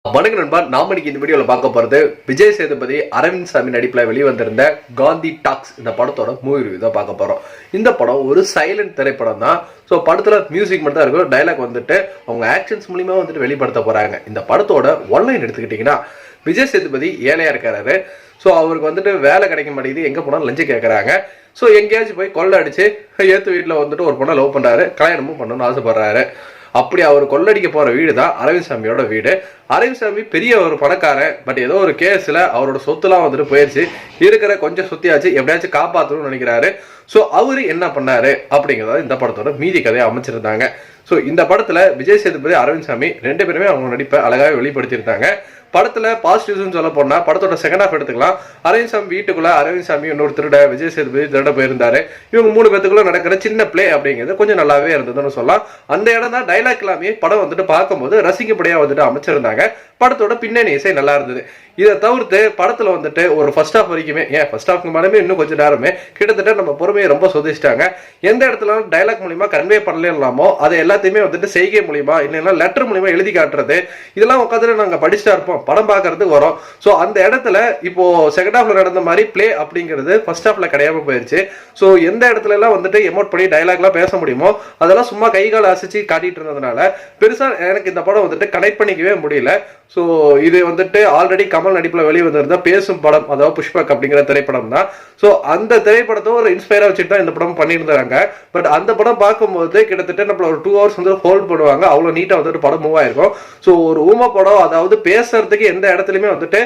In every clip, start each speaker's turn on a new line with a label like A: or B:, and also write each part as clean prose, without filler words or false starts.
A: வணக்கம் நண்பா. நாம இன்னைக்கு இந்த வீடியோல பார்க்க போறது விஜய் சேதுபதி அரவிந்த் சாமி நடிப்புல வெளிவந்திருந்த காந்தி டாக்ஸ் இந்த படத்தோட மூவி ரிவ்யூ தான் பார்க்க போறோம். இந்த படம் ஒரு சைலண்ட் திரைப்படம் தான். ஸோ படத்துல மியூசிக் மட்டும் தான் இருக்கும். டைலாக் வந்துட்டு அவங்க ஆக்ஷன்ஸ் மூலியமா வந்துட்டு வெளிப்படுத்த போறாங்க. இந்த படத்தோட ஒன்லைன் எடுத்துக்கிட்டீங்கன்னா, விஜய் சேதுபதி ஏழையா இருக்காரு. ஸோ அவருக்கு வந்துட்டு வேலை கிடைக்க மாட்டேங்குது. எங்க போனாலும் லஞ்சு கேட்கறாங்க. ஸோ எங்கேயாச்சும் போய் கொள்ளை அடிச்சு ஏத்து வீட்டில் வந்துட்டு ஒரு பொண்ணை லவ் பண்றாரு, கல்யாணமும் பண்ணணும்னு ஆசைப்படுறாரு. அப்படி அவர் கொள்ளடிக்க போற வீடு தான் அரவிந்த் சாமியோட வீடு. அரவிந்த் சாமி பெரிய ஒரு பணக்காரன். பட் ஏதோ ஒரு கேஸ்ல அவரோட சொத்துலாம் வந்துட்டு போயிடுச்சு. இருக்கிற கொஞ்சம் சொத்தியாச்சு எப்படியாச்சும் காப்பாற்றணும்னு நினைக்கிறாரு. ஸோ அவரு என்ன பண்ணாரு அப்படிங்கிறத இந்த படத்தோட மீதி கதையை அமைச்சிருந்தாங்க. ஸோ இந்த படத்துல விஜய் சேதுபதி அரவிந்த் சாமி ரெண்டு பேருமே அவங்க நடிப்பை அழகாக வெளிப்படுத்தியிருந்தாங்க. படத்துல பாசிட்டிவ்ஸ் சொல்ல போனா படத்தோட செகண்ட் ஹாஃப் எடுத்துக்கலாம். அரவிந்த் சாமி வீட்டுக்குள்ள அரவிந்த் சாமி இன்னொரு திருட, விஜய் சேதுபதி திருட போயிருந்தாரு. இவங்க மூணு பேத்துக்குள்ள நடக்கிற சின்ன பிளே அப்படிங்கிறது கொஞ்சம் நல்லாவே இருந்ததுன்னு சொல்லலாம். அந்த இடம் தான் டைலாக் எல்லாமே படம் வந்துட்டு பார்க்கும்போது ரசிக்கப்படியா வந்துட்டு அமைச்சிருந்தாங்க. படத்தோட பின்னணி இசை நல்லா இருந்தது. இதை தவிர்த்து படத்துல வந்துட்டு ஒரு ஃபர்ஸ்ட் ஹாஃப் வரைக்குமே, ஃபர்ஸ்ட் ஹாஃப்க்கு மேலே இன்னும் கொஞ்சம் நேரமே கிட்டத்தட்ட நம்ம பொறுமையை ரொம்ப சொதிச்சிட்டாங்க. எந்த இடத்துல டைலாக் மூலியமா கன்வே பண்ணலாமோ அதை எல்லாத்தையுமே வந்துட்டு செய்கை மூலியமா இல்லைன்னா லெட்டர் மூலியமா எழுதி காட்டுறது, இதெல்லாம் உட்காந்து நாங்க படிச்சுட்டா இருப்போம், படம் பார்க்கறதுக்கு வரும். ஸோ அந்த இடத்துல இப்போ செகண்ட் ஹாஃப்ல நடந்த மாதிரி பிளே அப்படிங்கிறது ஃபர்ஸ்ட் ஹாஃப்ல கிடையாம போயிருச்சு. ஸோ எந்த இடத்துல எல்லாம் வந்துட்டு எமோட் பண்ணி டைலாக்லாம் பேச முடியுமோ அதெல்லாம் சும்மா கை கால அசைச்சு காட்டிட்டு இருந்ததுனால பெருசா எனக்கு இந்த படம் வந்துட்டு கனெக்ட் பண்ணிக்கவே முடியல. ஸோ இது வந்துட்டு ஆல்ரெடி கமல் நடிப்புல வெளியே வந்திருந்த பேசும் படம், அதாவது புஷ்பக் அப்படிங்கிற திரைப்படம் தான். ஸோ அந்த திரைப்படத்தை ஒரு இன்ஸ்பயரா வச்சுட்டு தான் இந்த படம் பண்ணியிருந்தாங்க. பட் அந்த படம் பார்க்கும்போது கிட்டத்தட்ட நம்மள ஒரு 2 hours வந்து ஹோல்ட் பண்ணுவாங்க. அவ்வளவு நீட்டா வந்துட்டு படம் மூவ் ஆயிருக்கும். ஸோ ஒரு ஊம படம், அதாவது பேசுறதுக்கு எந்த இடத்துலயுமே வந்துட்டு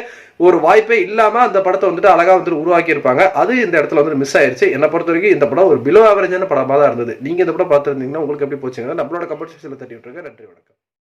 A: ஒரு வாய்ப்பே இல்லாம அந்த படத்தை வந்துட்டு அழகா வந்துட்டு உருவாக்கி இருப்பாங்க. அது இந்த இடத்துல வந்து மிஸ் ஆயிருச்சு. என்னை பொறுத்த வரைக்கும் இந்த படம் ஒரு பிலோ ஆவரேஜான படமா தான் இருந்தது. நீங்க இந்த படம் பார்த்துருந்தீங்கன்னா உங்களுக்கு எப்படி போச்சுங்க நம்மளோட கமெண்ட் செக்ஷன்ல தட்டி விட்டுருங்க. நன்றி, வணக்கம்.